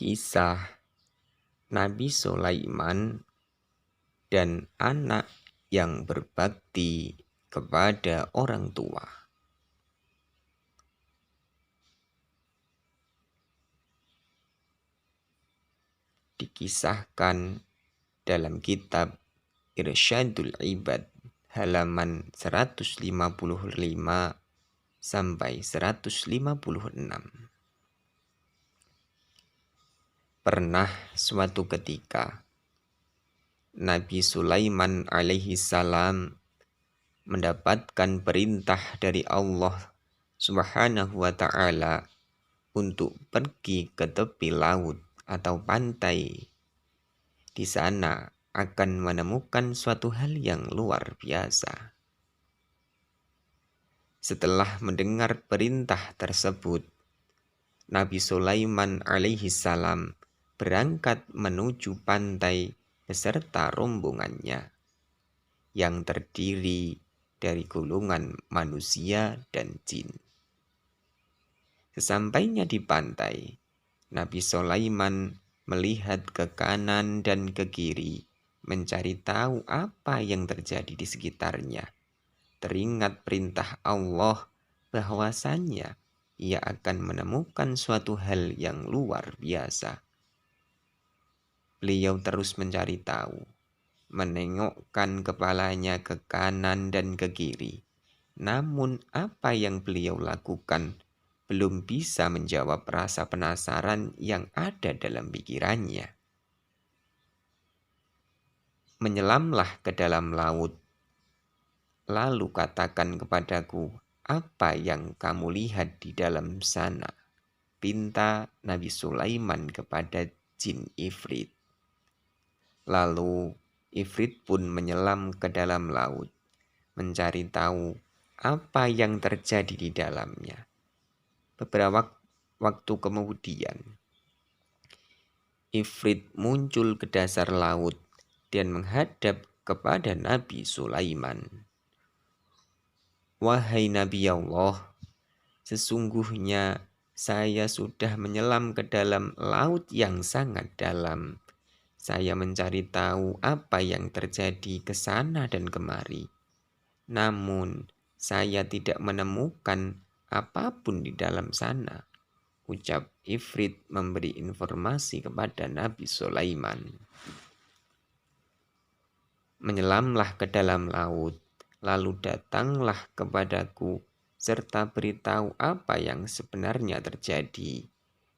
Kisah Nabi Sulaiman dan anak yang berbakti kepada orang tua. Dikisahkan dalam kitab Irsyadul Ibad halaman 155 sampai 156. Pernah suatu ketika Nabi Sulaiman alaihi salam mendapatkan perintah dari Allah Subhanahu wa ta'ala untuk pergi ke tepi laut atau pantai. Di sana akan menemukan suatu hal yang luar biasa. Setelah mendengar perintah tersebut, Nabi Sulaiman alaihi salam berangkat menuju pantai beserta rombongannya yang terdiri dari golongan manusia dan jin. Sesampainya di pantai, Nabi Sulaiman melihat ke kanan dan ke kiri, mencari tahu apa yang terjadi di sekitarnya. Teringat perintah Allah bahwasannya ia akan menemukan suatu hal yang luar biasa. Beliau terus mencari tahu, menengokkan kepalanya ke kanan dan ke kiri. Namun apa yang beliau lakukan belum bisa menjawab rasa penasaran yang ada dalam pikirannya. Menyelamlah ke dalam laut, lalu katakan kepadaku, apa yang kamu lihat di dalam sana? Pinta Nabi Sulaiman kepada jin Ifrit. Lalu Ifrit pun menyelam ke dalam laut, mencari tahu apa yang terjadi di dalamnya. Beberapa waktu kemudian, Ifrit muncul ke dasar laut dan menghadap kepada Nabi Sulaiman. Wahai Nabi Allah, sesungguhnya saya sudah menyelam ke dalam laut yang sangat dalam. Saya mencari tahu apa yang terjadi ke sana dan kemari. Namun, saya tidak menemukan apapun di dalam sana. Ucap Ifrit memberi informasi kepada Nabi Sulaiman. Menyelamlah ke dalam laut, lalu datanglah kepadaku serta beritahu apa yang sebenarnya terjadi.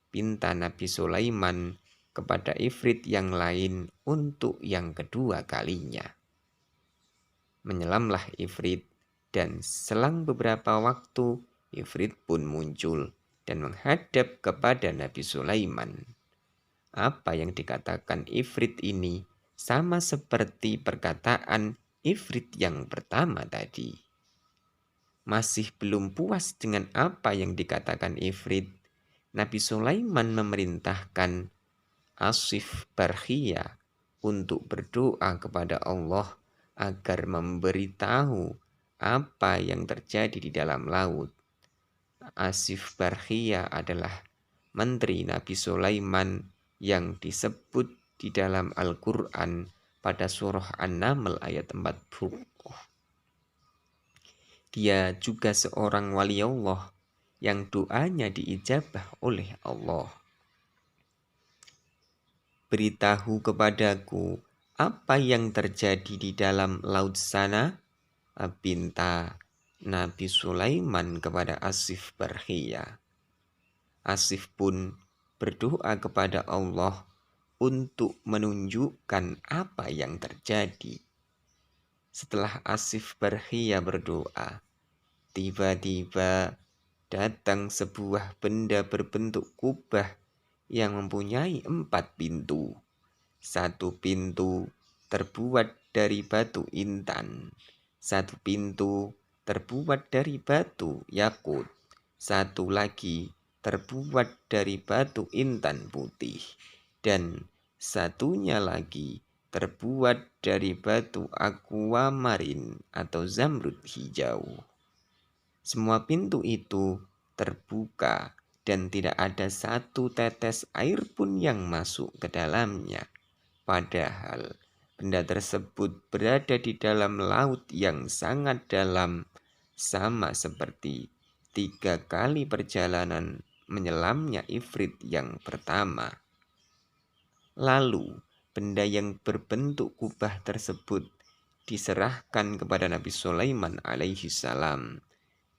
Pinta Nabi Sulaiman kepada Ifrit yang lain untuk yang kedua kalinya. Menyelamlah Ifrit, dan selang beberapa waktu Ifrit pun muncul dan menghadap kepada Nabi Sulaiman. Apa yang dikatakan Ifrit ini sama seperti perkataan Ifrit yang pertama tadi. Masih belum puas dengan apa yang dikatakan Ifrit, Nabi Sulaiman memerintahkan Asif Barkhia untuk berdoa kepada Allah agar memberitahu apa yang terjadi di dalam laut. Asif Barkhia adalah menteri Nabi Sulaiman yang disebut di dalam Al-Quran pada surah An-Naml ayat 40. Dia juga seorang wali Allah yang doanya diijabah oleh Allah. Beritahu kepadaku apa yang terjadi di dalam laut sana, pinta Nabi Sulaiman kepada Asif Barkhia. Asif pun berdoa kepada Allah untuk menunjukkan apa yang terjadi. Setelah Asif Barkhia berdoa, tiba-tiba datang sebuah benda berbentuk kubah yang mempunyai 4 pintu. Satu pintu terbuat dari batu intan, satu pintu terbuat dari batu yakut, satu lagi terbuat dari batu intan putih, dan satunya lagi terbuat dari batu aquamarin atau zamrud hijau. Semua pintu itu terbuka dan tidak ada satu tetes air pun yang masuk ke dalamnya. Padahal benda tersebut berada di dalam laut yang sangat dalam, sama seperti 3 kali perjalanan menyelamnya Ifrit yang pertama. Lalu benda yang berbentuk kubah tersebut diserahkan kepada Nabi Sulaiman alaihi salam.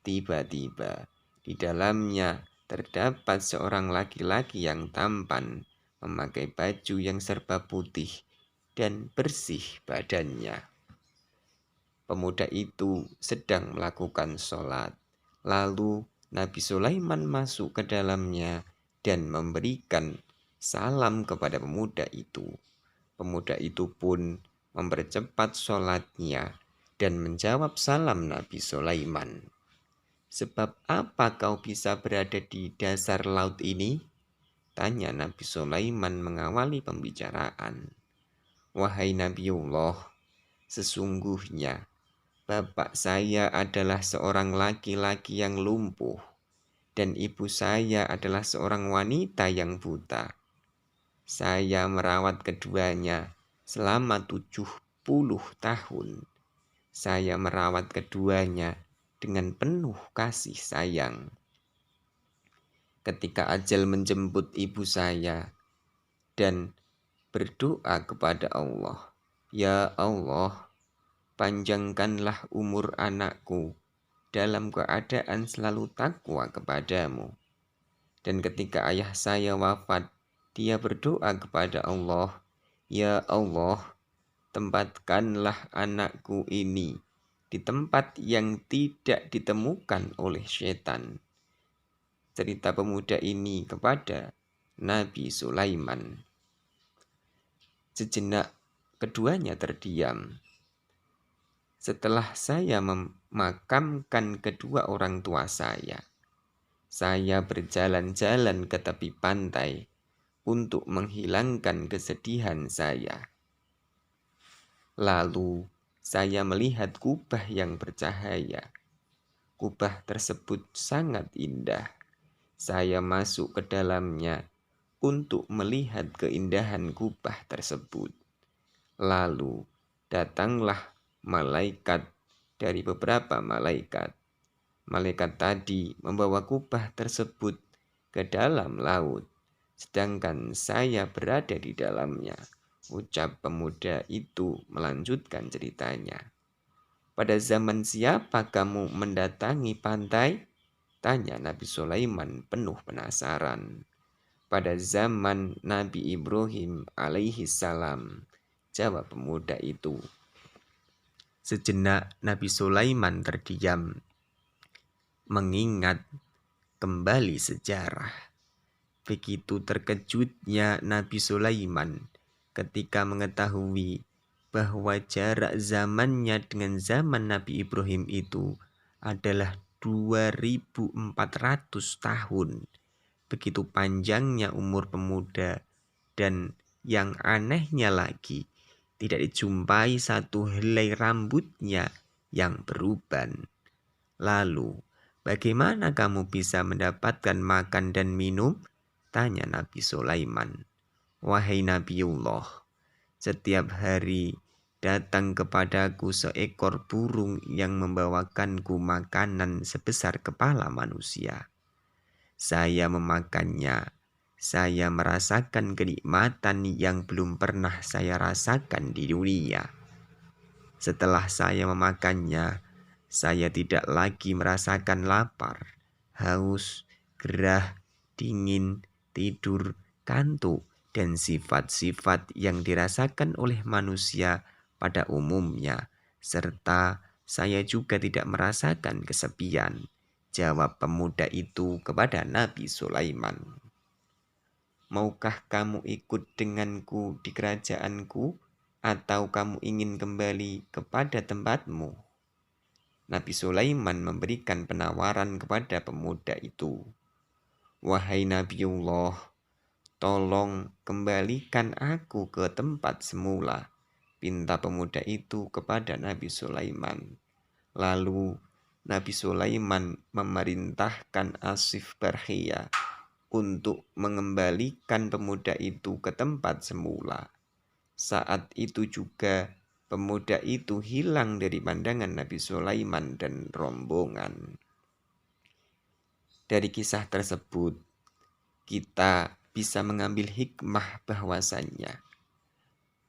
Tiba-tiba di dalamnya terdapat seorang laki-laki yang tampan, memakai baju yang serba putih dan bersih badannya. Pemuda itu sedang melakukan sholat. Lalu Nabi Sulaiman masuk ke dalamnya dan memberikan salam kepada pemuda itu. Pemuda itu pun mempercepat sholatnya dan menjawab salam Nabi Sulaiman. "Sebab apa kau bisa berada di dasar laut ini?" tanya Nabi Sulaiman mengawali pembicaraan. "Wahai Nabiullah, sesungguhnya bapak saya adalah seorang laki-laki yang lumpuh dan ibu saya adalah seorang wanita yang buta. Saya merawat keduanya selama 70 tahun. Saya merawat keduanya dengan penuh kasih sayang. Ketika ajal menjemput ibu saya dan berdoa kepada Allah, 'Ya Allah, panjangkanlah umur anakku dalam keadaan selalu takwa kepadamu.' Dan ketika ayah saya wafat, dia berdoa kepada Allah, 'Ya Allah, tempatkanlah anakku ini di tempat yang tidak ditemukan oleh setan.' Cerita pemuda ini kepada Nabi Sulaiman. Sejenak keduanya terdiam. "Setelah saya memakamkan kedua orang tua saya berjalan-jalan ke tepi pantai untuk menghilangkan kesedihan saya. Lalu saya melihat kubah yang bercahaya. Kubah tersebut sangat indah. Saya masuk ke dalamnya untuk melihat keindahan kubah tersebut. Lalu datanglah malaikat dari beberapa malaikat. Malaikat tadi membawa kubah tersebut ke dalam laut, sedangkan saya berada di dalamnya." Ucap pemuda itu melanjutkan ceritanya. "Pada zaman siapa kamu mendatangi pantai?" tanya Nabi Sulaiman penuh penasaran. "Pada zaman Nabi Ibrahim alaihi salam," jawab pemuda itu. Sejenak Nabi Sulaiman terdiam, mengingat kembali sejarah. Begitu terkejutnya Nabi Sulaiman ketika mengetahui bahwa jarak zamannya dengan zaman Nabi Ibrahim itu adalah 2400 tahun. Begitu panjangnya umur pemuda, dan yang anehnya lagi, tidak dijumpai satu helai rambutnya yang beruban. "Lalu, bagaimana kamu bisa mendapatkan makan dan minum?" tanya Nabi Sulaiman. "Wahai Nabiullah, setiap hari datang kepadaku seekor burung yang membawakanku makanan sebesar kepala manusia. Saya memakannya. Saya merasakan kenikmatan yang belum pernah saya rasakan di dunia. Setelah saya memakannya, saya tidak lagi merasakan lapar, haus, gerah, dingin, tidur, kantuk, dan sifat-sifat yang dirasakan oleh manusia pada umumnya, serta saya juga tidak merasakan kesepian," jawab pemuda itu kepada Nabi Sulaiman. "Maukah kamu ikut denganku di kerajaanku, atau kamu ingin kembali kepada tempatmu?" Nabi Sulaiman memberikan penawaran kepada pemuda itu. "Wahai Nabiullah, tolong kembalikan aku ke tempat semula," pinta pemuda itu kepada Nabi Sulaiman. Lalu Nabi Sulaiman memerintahkan Asif Barkhia untuk mengembalikan pemuda itu ke tempat semula. Saat itu juga pemuda itu hilang dari pandangan Nabi Sulaiman dan rombongan. Dari kisah tersebut, kita bisa mengambil hikmah bahwasannya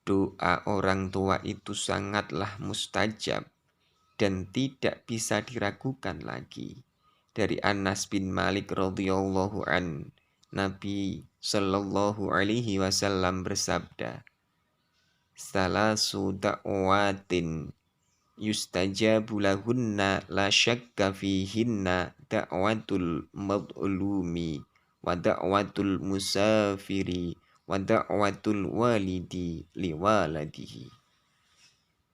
doa orang tua itu sangatlah mustajab dan tidak bisa diragukan lagi. Dari Anas bin Malik radhiyallahu an, Nabi Shallallahu alaihi wasallam bersabda, "Salasu da'watin yustajabu lahunna la syakka fihinna da'watul mad'lumi wa da'watul musafiri wa da'watul walidi liwaladihi."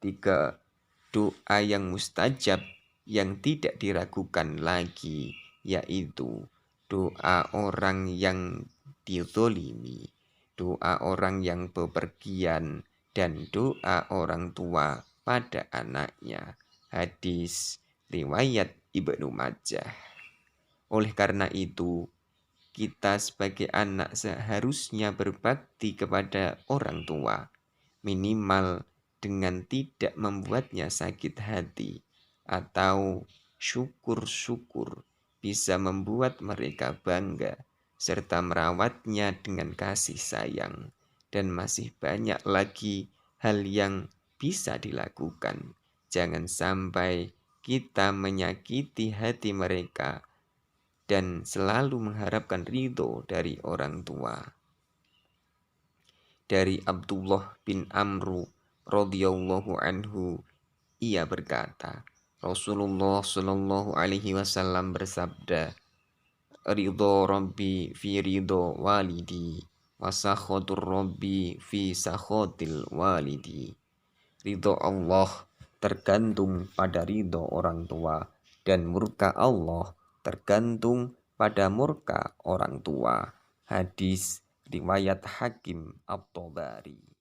Tiga doa yang mustajab yang tidak diragukan lagi, yaitu doa orang yang dizolimi, doa orang yang bepergian, dan doa orang tua pada anaknya. Hadis riwayat Ibnu Majah. Oleh karena itu, kita sebagai anak seharusnya berbakti kepada orang tua, minimal dengan tidak membuatnya sakit hati, atau syukur-syukur bisa membuat mereka bangga, serta merawatnya dengan kasih sayang. Dan masih banyak lagi hal yang bisa dilakukan. Jangan sampai kita menyakiti hati mereka dan selalu mengharapkan ridho dari orang tua. Dari Abdullah bin Amru radhiyallahu anhu, ia berkata, Rasulullah Shallallahu alaihi wasallam bersabda, "Ridho Rabbi fi ridho walidi, wa sakhatur Rabbi fi sakhatil walidi." Ridho Allah tergantung pada ridho orang tua, dan murka Allah tergantung pada murka orang tua. Hadis riwayat Hakim At-Tabari.